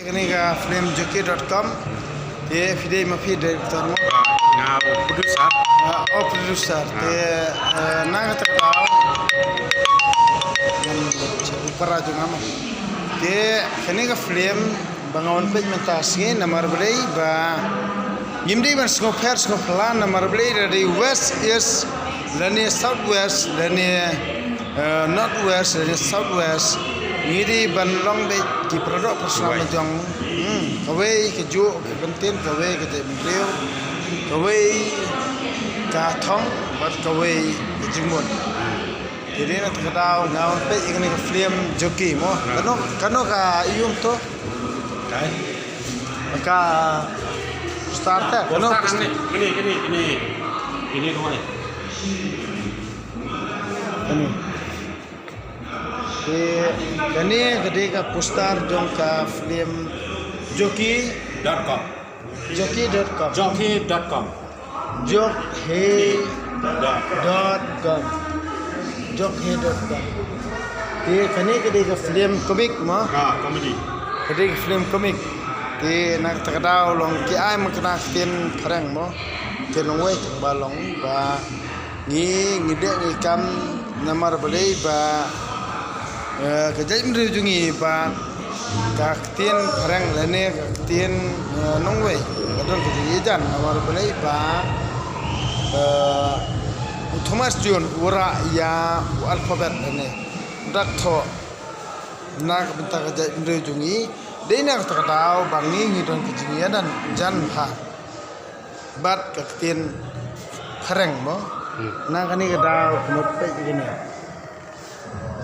Ini ka filmjoki.com dia video mafi director mo producer dia nang terkau yang para juga mo dia ini ka film bangawan pej mentasnya nomor beli ba gimdi ban skopher skoplan nomor beli dari west east lani south west lani north west lani south west ini ban long be di produk personal majang kawai keju ke pentin kawai ke jembril kawai ka thong bat kawai ke jingmon jadi nak kedau ngau pe ini ke film joki mo kano ka ium to ka starter kano ini kau ini gede ka poster jong ka film joki.com joki.com jokhe.com te kani gede ka film komik mo komedi gede ka film komik te nak takadau long ki ai makna tin pharang mo ke longwe balong ba ni ngide ngi kam namar balei ba kejadian berujungi pak kaktin parang lene kaktin nongwei kadang kejadian awal belai pak Thomas John ura ya alfabet ini dakto nak bentar kejadian berujungi dia nak tertahu bangi hidung kejadian dan jan ha bat kaktin parang mo nak kani kedau kemudian begini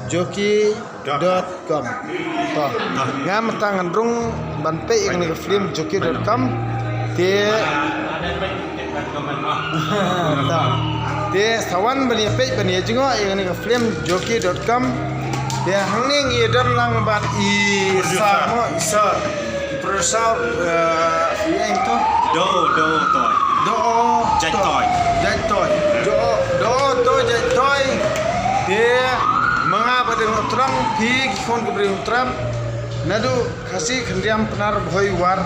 joki.com ngam tangan rung banpe ini ke film joki.com dia sawan bani pe bani jingo ini ke film joki.com dia hangning idam lang bat isa producer yang itu jai toy dia mengapa dengan terang pig kon keberi terang nadu kasih kendiam penar boy war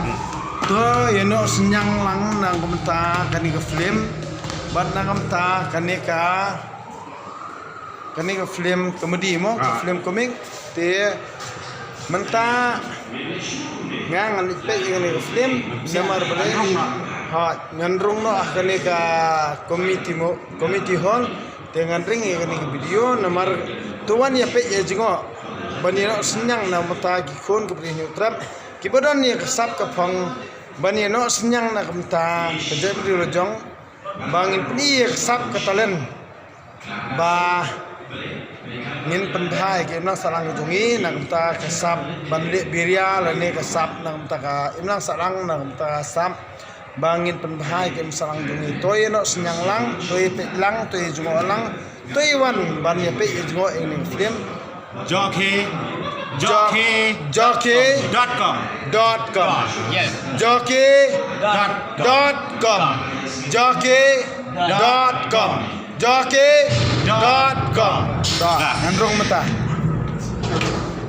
to yeno senyang lang nang komenta kani ke film bat nang komenta kani ke film komedi mo film komik te menta ngang ani pe ini ke film samar balai ha ngandrung no kani ka committee hall dengan ring ini video nomor tuan ya pe jingo bani no senyang na mata gi khon ke bri trap ki bodon ni sap ka phong bani no senyang na kamta ke bri rojong bangin pni sap ka talen ba nin pandhai ke na salang jungi na kamta ka sap banle biria la ne ka sap na kamta ka imlang salang na kamta sap bangin pandhai ke salang jungi toy no senyang lang toy pe lang toy jungo lang toy wan ban ya pe jungo ini film joki.com yes joki.com nandrong mata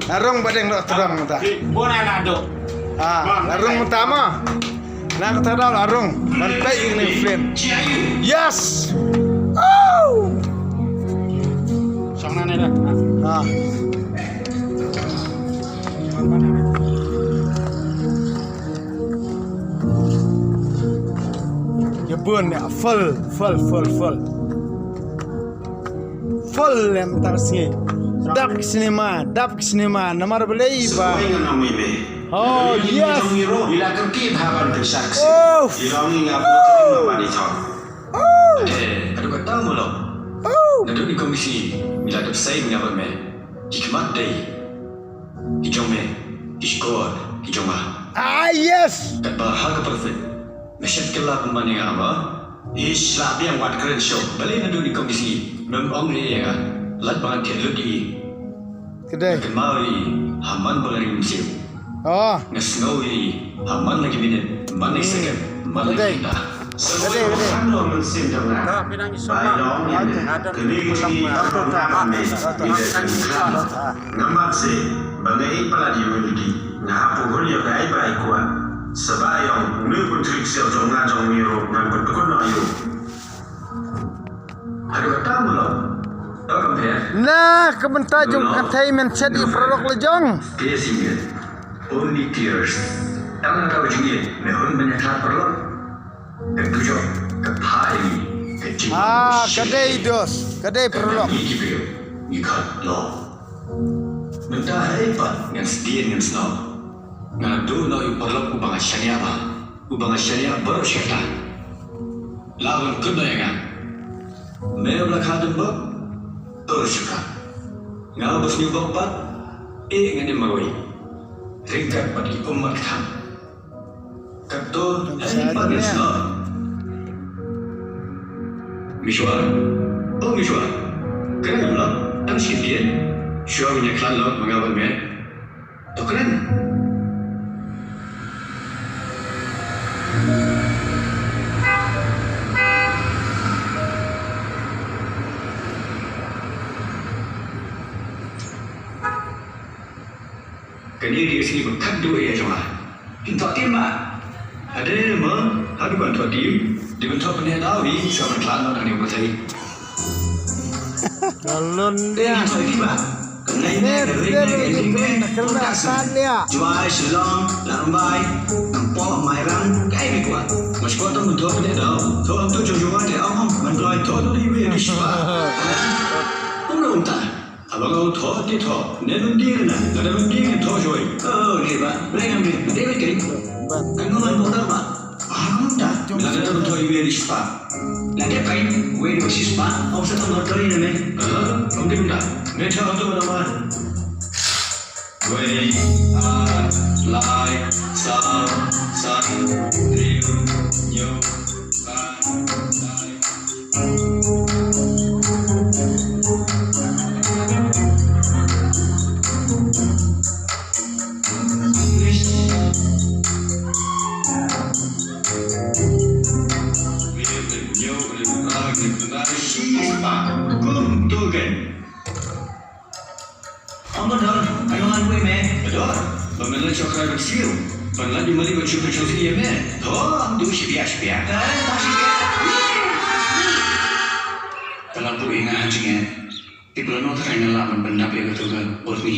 narong badeng do terang mata bona nado narong mata ma nak tadal larung ban pe ini film yes sangna ne dah ya bun ya full yang tarsi dap cinema namar belai ba oh yes bila kerki bhaban tersak oh ilong ngapo mabani chon ada kata mulo nado di komisi bila tu sai ngapa me hikmat dei hijome iskor hijoma yes kat bahag perfect meshet kala kumani ngapa isla biang wat keren show balik nado di komisi memang ni ya lat banget teludi kedai kemari haman balaring musim oh ngesngawi haman lagi minit mana second mana kita gede pinang isoma ada Nampak si, bagai pala di Nah, pukul ya baik kuat. Sebayang, ni pun trik siap jangan miro, ngan pun nak yo. Aduh, tahu belum? Tahu kan dia? Nah, kebentar jom katai mencet di produk lejong. Dia sih, only tears. Tahu tahu je, mehun banyak perlu. Ketujuh, kepai, kecil. Kadai dos, kadai produk. Ikat lo. Mentah hebat, ngan sedia ngan senang. Ngan tu no yu perlu ubang syariah ba, ubang syariah baru syariah. Lawan kena yang ngan. Mereka belakang ba, baru syariah. Ngau bos ni bapak, ngan dia maroi. Ringkat bagi umat kam. Kato hebat ngan senang. Mishwar, oh Mishwar, kena ulang, tak siapa. Syuah punya klan laut mengawal men. Tu keren. Kini di sini berkat dua ya cuma. Pintu timah. Ada nama, ada bantuan tim. Di bentuk penelitian ini, syuah klan laut yang diupatai. Galon dia. Jual silang, lambai, nampak mainan, kayak gitu. Masih kau tahu betul tidak tahu. Tahu tu jual dia orang menjual tahu tu dia di siapa. Orang tak. Abang kau tahu dia tahu. Nenun dia na, nenun dia tahu jual. Oh ni bah, mereka dia begini. Kamu mana tahu bah? Tak. Lalu tu betul dia di siapa. Lagi apa ini? Gue di siapa? Aku sedang berdoa ini men. Kamu di mana? Mereka tu mana? Gue lai san riu nyu Pemilihan coklat bersiul, pemilihan di Mali bercuba cuci ya men. Oh, tu siapa? Kalau tu ingat anjingnya, di bulan Oktober yang lalu benda dia ketukan Burmi.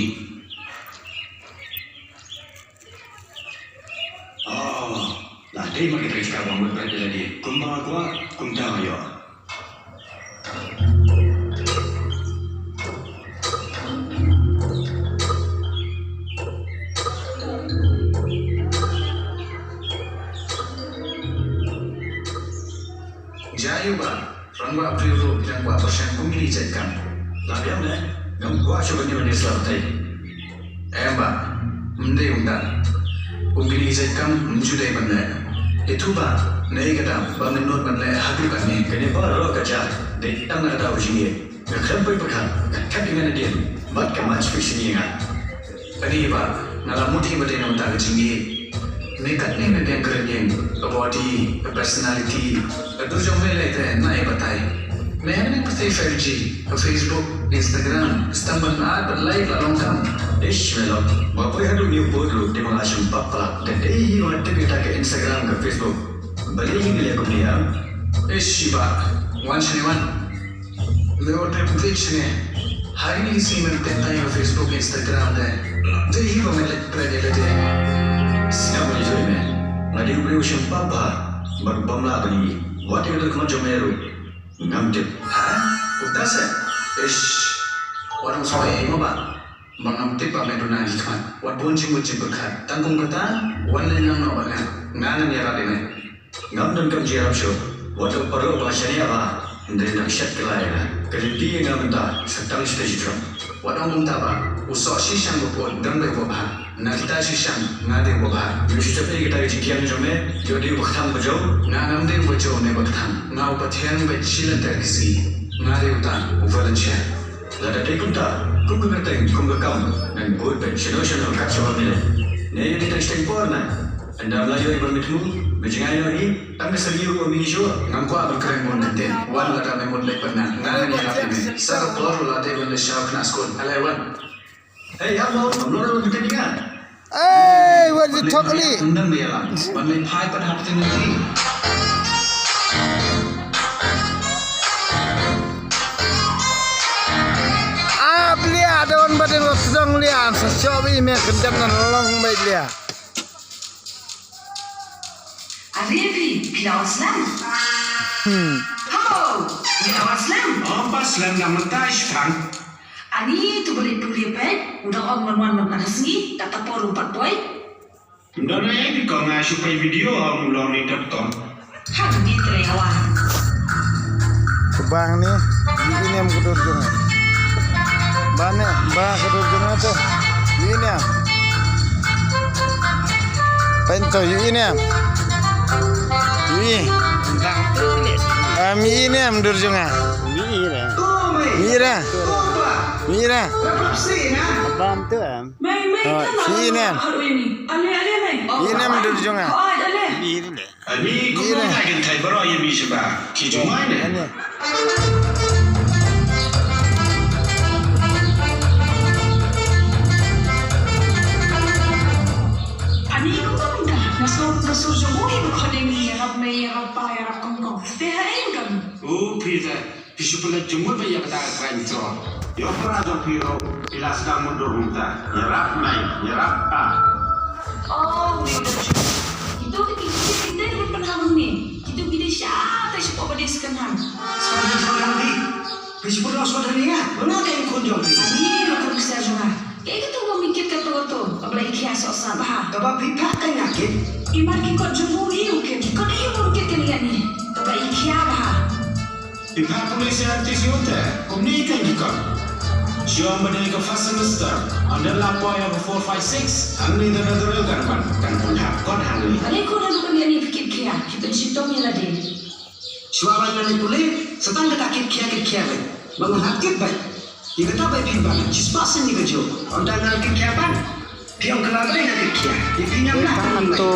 Oh, lah dia makin tercakap bangun berada lagi. Kumbang kuat, kumbang ayo. Jayuba, rangwa priru rangwa persen kumili jadikan. Tapi apa? Gam gua coba ni mana selatai. Mbak, mendai undang. Kumili jadikan menjudai mana? Itu bah, naik kata, bangun not mana hati kan ni. Kini baru kerja, dek tang ada ujian. Kerja berpekan, kerja dengan dia. Mat kemas fiksi ni kan. Kini bah, nalar muti berdena untuk ujian. Nekat ni memang keren, body, personality. Itu jom melek tu, naik batai. Memang pasti 5G, Facebook, Instagram, stamban ad berlai lalang kam. Ish melok, bapa yang dulu new board di Malaysia papa. Dan dia orang tu kita ke Instagram ke Facebook. Balik ini aku dia. Ish shiba, one shani one. Lewat page ni, hari ni si mententai ke Facebook, Instagram deh. Dia orang melek berada di. Siapa ni tu ni? Nadi ubri usian papa, berbangla bani. Wati betul kemana jomeru? Ngamdip. Utas ish. Orang soai apa? Mengamdip apa meduna hikmat. Wat bonci bonci berkat. Tanggung kata, wan lenang nak bangga. Nganan ya rapi ni. Ngamdan kam jiram show. Wat perlu bahasa ni apa? Dari nak syat kelaya. Kerja ngam dah. Sedang stage drum. Wat orang tak apa. Usah sisang berpun dan berbuat. Nak kita sisang ngade buat. Jadi setiap kita jikian jome, jadi berkham berjau. Ngam dia berjau ne berkham. Ngau bertiang bercilan terkisi. Ngade utan, volunteer. Lada dia kunta, kumbu berteng, kumbu kam, dan buat pensional kacau ni. Ne dia tak setempur na. Anda melayu ibu mitmu, berjengai lagi. Tapi serius kau minisho, ngam kau berkeren pun nanti. Wan lada memang lek pernah. Ngam ni apa ni? Satu peluru lada boleh syau kena skor. Alaiwan. Hey, apa? Kamu orang kita ni kan? what you talk ali? นั่นไม่อะไรมันเป็นพายประทับที่นี่ Belia daun badan sedang lian sesuai me kendam nan long baik lia. Arifi, Pilau Islam. Hello, Pilau Islam. Apa Islam nama Taish Fang? Ani tu boleh pulih pek, udah orang man sengi, kata poru pat boy. Ndak ni kau ngai supaya video orang ulor ni terton. Hang ni terewan. Kebang ni, ini yang kudur jangan. Bane, bah kudur jangan tu. Ini ya. Pento ini ya. Ini. Ini ya kudur jangan. Mira. Mira. Abang tu am. Ini ya. Ini ya kudur jangan. Ini kau nak kan Thai baru yang bisa bah. Kijumai ni. Ini. Ani ko benda, nasur jomoy ko ni yarap me yarap pa yarap kong. Te hain kan. Oh, Peter, bisu pula jumur bayar kata keren tu. Yo pernah jom Piro, ilas dah mundur muda. Yarap mai, yarap pa. Oh, itu kita ni pernah ni. Kita siapa siapa pada sekarang. Sekarang orang ni bisu pula saudara ni ya mana ada yang kunjung ni Ani lo kan bisa juga. Kayak gitu mau mikir kata waktu, apalagi kias osah bah. tapi pihak kan yakin Iman kikot jomoy uke, kikot iyo mungkin kalian ni. Tapi ikhya bah. Pihak polis artis yote, kau ni kan juga. Jom berdiri ke fast semester. Anda lapor yang 456. Anda dah terus kan pun hak kon hangli. Balik ko na naman yan ipikit kaya. Kita sitong nila din. suara yang boleh setang dekat kia menghakit baik jika tak baik pimpin cispasan jika jauh orang nak kia ban piang kelaba yang nak kia dipinyam lah Tangan tu.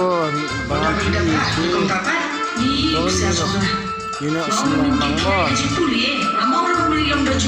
orang tidak tak hukum tapat Ni, bisa soalnya. You know, Mau semua mungkin orang kaya mau. gaji pulih. Ramah orang beli yang baju